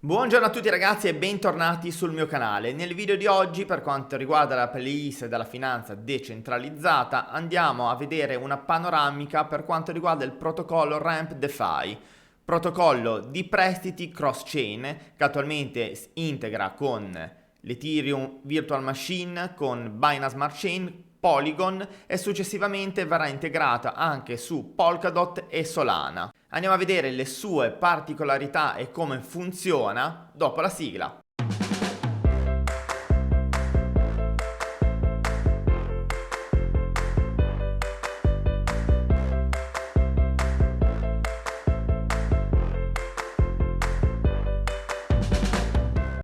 Buongiorno a tutti ragazzi e bentornati sul mio canale. Nel video di oggi, per quanto riguarda la playlist della finanza decentralizzata, andiamo a vedere una panoramica per quanto riguarda il protocollo Ramp DeFi, protocollo di prestiti cross-chain che attualmente integra con l'Ethereum Virtual Machine, con Binance Smart Chain, Polygon e successivamente verrà integrata anche su Polkadot e Solana. Andiamo a vedere le sue particolarità e come funziona dopo la sigla.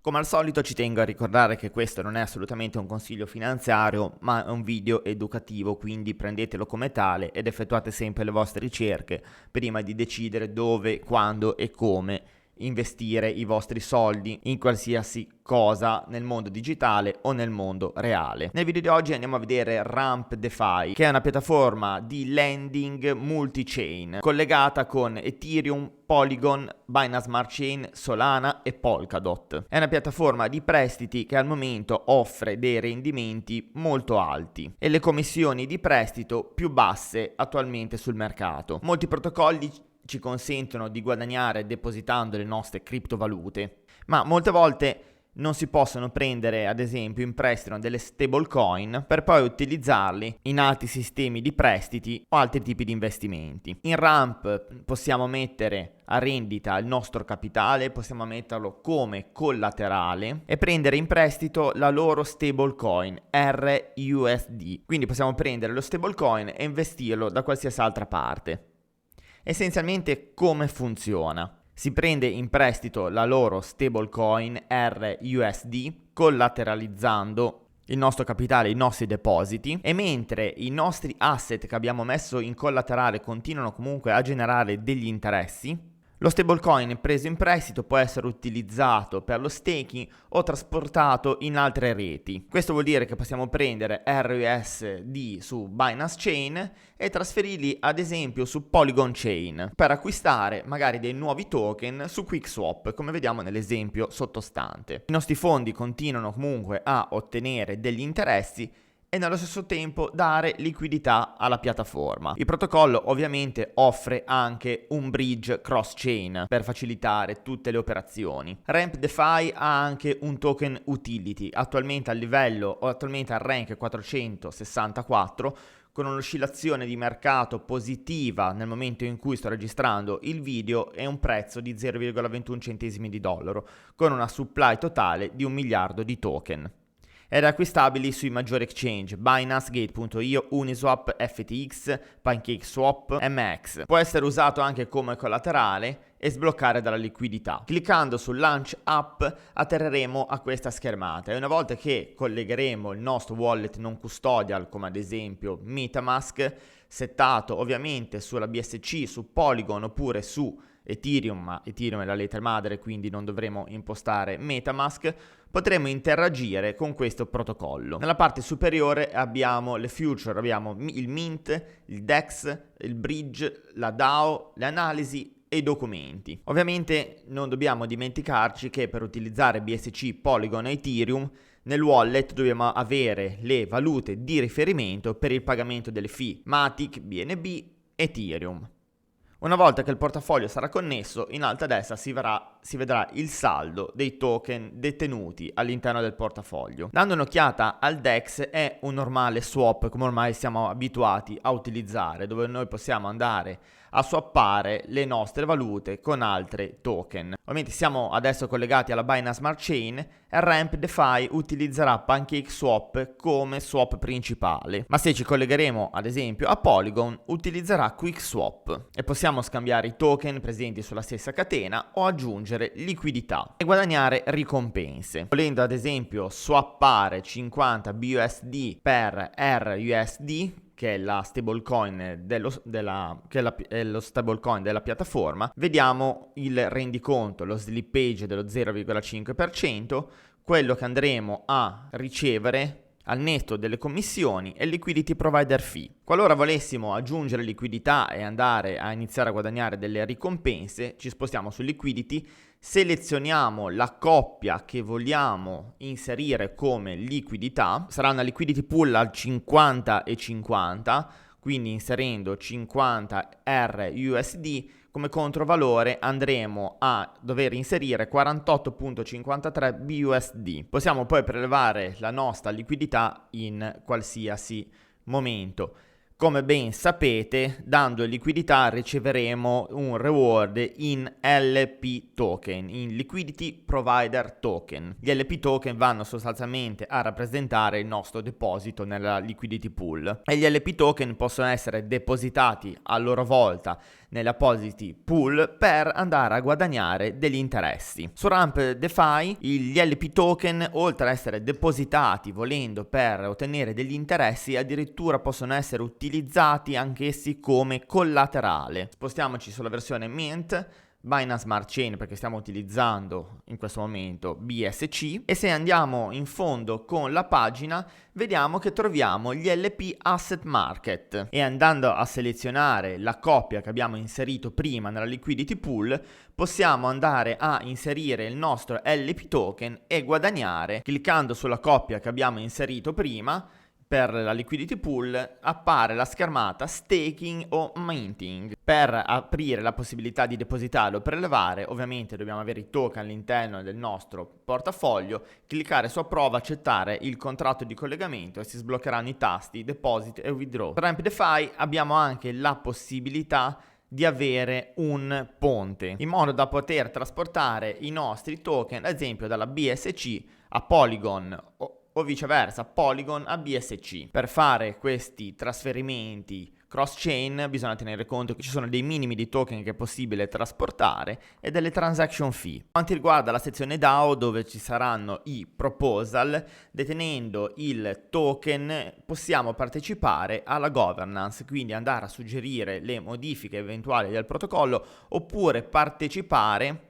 Come al solito ci tengo a ricordare che questo non è assolutamente un consiglio finanziario, ma è un video educativo, quindi prendetelo come tale ed effettuate sempre le vostre ricerche prima di decidere dove, quando e come investire i vostri soldi in qualsiasi cosa nel mondo digitale o nel mondo reale. Nel video di oggi andiamo a vedere Ramp DeFi, che è una piattaforma di lending multi-chain collegata con Ethereum, Polygon, Binance Smart Chain, Solana e Polkadot. È una piattaforma di prestiti che al momento offre dei rendimenti molto alti e le commissioni di prestito più basse attualmente sul mercato. Molti protocolli ci consentono di guadagnare depositando le nostre criptovalute, ma molte volte non si possono prendere ad esempio in prestito delle stablecoin per poi utilizzarli in altri sistemi di prestiti o altri tipi di investimenti. In Ramp possiamo mettere a rendita il nostro capitale, possiamo metterlo come collaterale e prendere in prestito la loro stablecoin RUSD. Quindi possiamo prendere lo stablecoin e investirlo da qualsiasi altra parte. Essenzialmente come funziona? Si prende in prestito la loro stablecoin RUSD collateralizzando il nostro capitale, i nostri depositi, e mentre i nostri asset che abbiamo messo in collaterale continuano comunque a generare degli interessi, lo stablecoin preso in prestito può essere utilizzato per lo staking o trasportato in altre reti. Questo vuol dire che possiamo prendere RUSD su Binance Chain e trasferirli ad esempio su Polygon Chain per acquistare magari dei nuovi token su QuickSwap, come vediamo nell'esempio sottostante. I nostri fondi continuano comunque a ottenere degli interessi e nello stesso tempo dare liquidità alla piattaforma. Il protocollo ovviamente offre anche un bridge cross-chain per facilitare tutte le operazioni. Ramp DeFi ha anche un token utility, attualmente al rank 464, con un'oscillazione di mercato positiva nel momento in cui sto registrando il video e un prezzo di 0,21 centesimi di dollaro, con una supply totale di 1 miliardo di token. Ed è acquistabili sui maggiori exchange Binance, Gate.io, Uniswap, FTX, PancakeSwap, MX. Può essere usato anche come collaterale e sbloccare dalla liquidità. Cliccando sul Launch App atterreremo a questa schermata e una volta che collegheremo il nostro wallet non custodial, come ad esempio MetaMask, settato ovviamente sulla BSC, su Polygon oppure su Ethereum, ma Ethereum è la lettera madre, quindi non dovremo impostare MetaMask, potremo interagire con questo protocollo. Nella parte superiore abbiamo le future, abbiamo il mint, il DEX, il bridge, la DAO, le analisi e i documenti. Ovviamente non dobbiamo dimenticarci che per utilizzare BSC, Polygon e Ethereum nel wallet dobbiamo avere le valute di riferimento per il pagamento delle fee Matic, BNB, Ethereum. Una volta che il portafoglio sarà connesso, in alto a destra si vedrà il saldo dei token detenuti all'interno del portafoglio. Dando un'occhiata al DEX è un normale swap come ormai siamo abituati a utilizzare, dove noi possiamo andare a swappare le nostre valute con altre token. Ovviamente siamo adesso collegati alla Binance Smart Chain e Ramp DeFi utilizzerà PancakeSwap come swap principale, ma se ci collegheremo ad esempio a Polygon utilizzerà QuickSwap e possiamo scambiare i token presenti sulla stessa catena o aggiungere liquidità e guadagnare ricompense. Volendo ad esempio swappare 50 BUSD per RUSD, che è la stablecoin lo stablecoin della piattaforma, vediamo il rendiconto, lo slippage dello 0,5%, quello che andremo a ricevere al netto delle commissioni e liquidity provider fee. Qualora volessimo aggiungere liquidità e andare a iniziare a guadagnare delle ricompense, ci spostiamo su liquidity, selezioniamo la coppia che vogliamo inserire come liquidità, sarà una liquidity pool al 50 e 50, quindi inserendo 50 RUSD come controvalore andremo a dover inserire 48.53 BUSD. Possiamo poi prelevare la nostra liquidità in qualsiasi momento. Come ben sapete, dando liquidità riceveremo un reward in LP token, in Liquidity Provider Token. Gli LP token vanno sostanzialmente a rappresentare il nostro deposito nella liquidity pool e gli LP token possono essere depositati a loro volta nella Liquidity Pool per andare a guadagnare degli interessi. Su Ramp DeFi gli LP token, oltre a essere depositati volendo per ottenere degli interessi, addirittura possono essere utilizzati anch'essi come collaterale. Spostiamoci sulla versione Mint, Binance Smart Chain, perché stiamo utilizzando in questo momento BSC, e se andiamo in fondo con la pagina vediamo che troviamo gli LP Asset Market e andando a selezionare la coppia che abbiamo inserito prima nella liquidity pool possiamo andare a inserire il nostro LP token e guadagnare. Cliccando sulla coppia che abbiamo inserito prima per la liquidity pool appare la schermata staking o minting. Per aprire la possibilità di depositare o prelevare, ovviamente dobbiamo avere i token all'interno del nostro portafoglio, cliccare su approva, accettare il contratto di collegamento e si sbloccheranno i tasti deposit e withdraw. Per Ramp DeFi abbiamo anche la possibilità di avere un ponte in modo da poter trasportare i nostri token, ad esempio dalla BSC a Polygon o viceversa, Polygon a BSC. Per fare questi trasferimenti cross-chain bisogna tenere conto che ci sono dei minimi di token che è possibile trasportare e delle transaction fee. Per quanto riguarda la sezione DAO, dove ci saranno i proposal, detenendo il token possiamo partecipare alla governance, quindi andare a suggerire le modifiche eventuali del protocollo oppure partecipare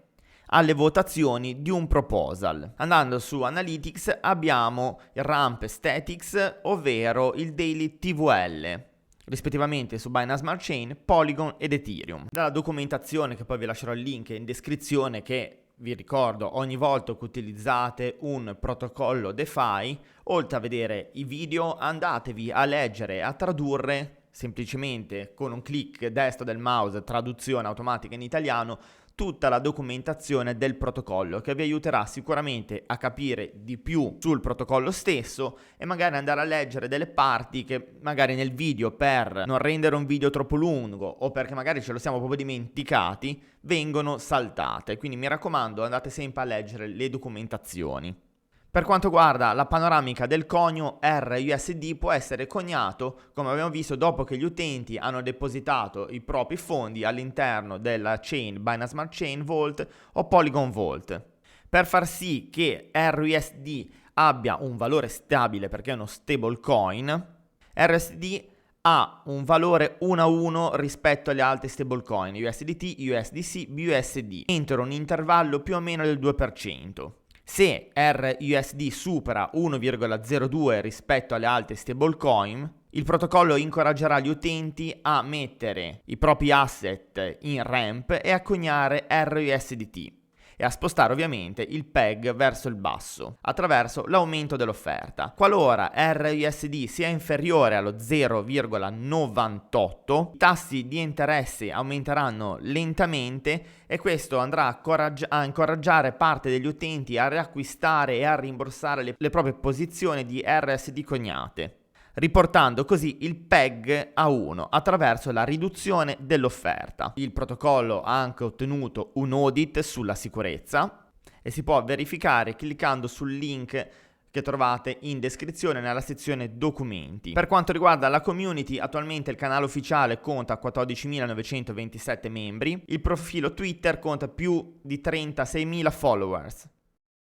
alle votazioni di un proposal. Andando su Analytics abbiamo il Ramp Statics, ovvero il Daily TVL, rispettivamente su Binance Smart Chain, Polygon ed Ethereum. Dalla documentazione, che poi vi lascerò il link in descrizione, che vi ricordo ogni volta che utilizzate un protocollo DeFi, oltre a vedere i video andatevi a leggere e a tradurre semplicemente con un clic destro del mouse, traduzione automatica in italiano, tutta la documentazione del protocollo, che vi aiuterà sicuramente a capire di più sul protocollo stesso e magari andare a leggere delle parti che magari nel video, per non rendere un video troppo lungo o perché magari ce lo siamo proprio dimenticati, vengono saltate. Quindi mi raccomando, andate sempre a leggere le documentazioni. Per quanto riguarda la panoramica del conio, RUSD può essere coniato, come abbiamo visto, dopo che gli utenti hanno depositato i propri fondi all'interno della chain Binance Smart Chain Vault o Polygon Vault. Per far sì che RUSD abbia un valore stabile, perché è uno stablecoin, RUSD ha un valore 1 a 1 rispetto alle altre stablecoin, USDT, USDC, BUSD, entro un intervallo più o meno del 2%. Se RUSD supera 1,02 rispetto alle altre stablecoin, il protocollo incoraggerà gli utenti a mettere i propri asset in ramp e a coniare RUSDT e a spostare ovviamente il PEG verso il basso attraverso l'aumento dell'offerta. Qualora RUSD sia inferiore allo 0,98, i tassi di interesse aumenteranno lentamente e questo andrà a incoraggiare parte degli utenti a riacquistare e a rimborsare le proprie posizioni di RUSD coniate, riportando così il PEG a 1 attraverso la riduzione dell'offerta. Il protocollo ha anche ottenuto un audit sulla sicurezza e si può verificare cliccando sul link che trovate in descrizione nella sezione documenti. Per quanto riguarda la community, attualmente il canale ufficiale conta 14.927 membri, il profilo Twitter conta più di 36.000 followers.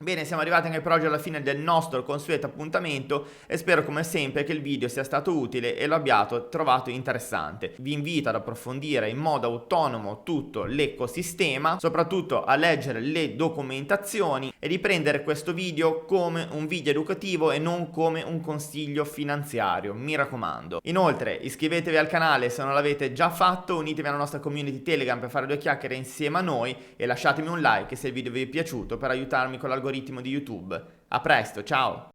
Bene, siamo arrivati anche per oggi alla fine del nostro consueto appuntamento e spero come sempre che il video sia stato utile e lo abbiate trovato interessante. Vi invito ad approfondire in modo autonomo tutto l'ecosistema, soprattutto a leggere le documentazioni e di prendere questo video come un video educativo e non come un consiglio finanziario, mi raccomando. Inoltre iscrivetevi al canale se non l'avete già fatto, unitevi alla nostra community Telegram per fare due chiacchiere insieme a noi e lasciatemi un like se il video vi è piaciuto per aiutarmi con l'algoritmo di YouTube. A presto, ciao!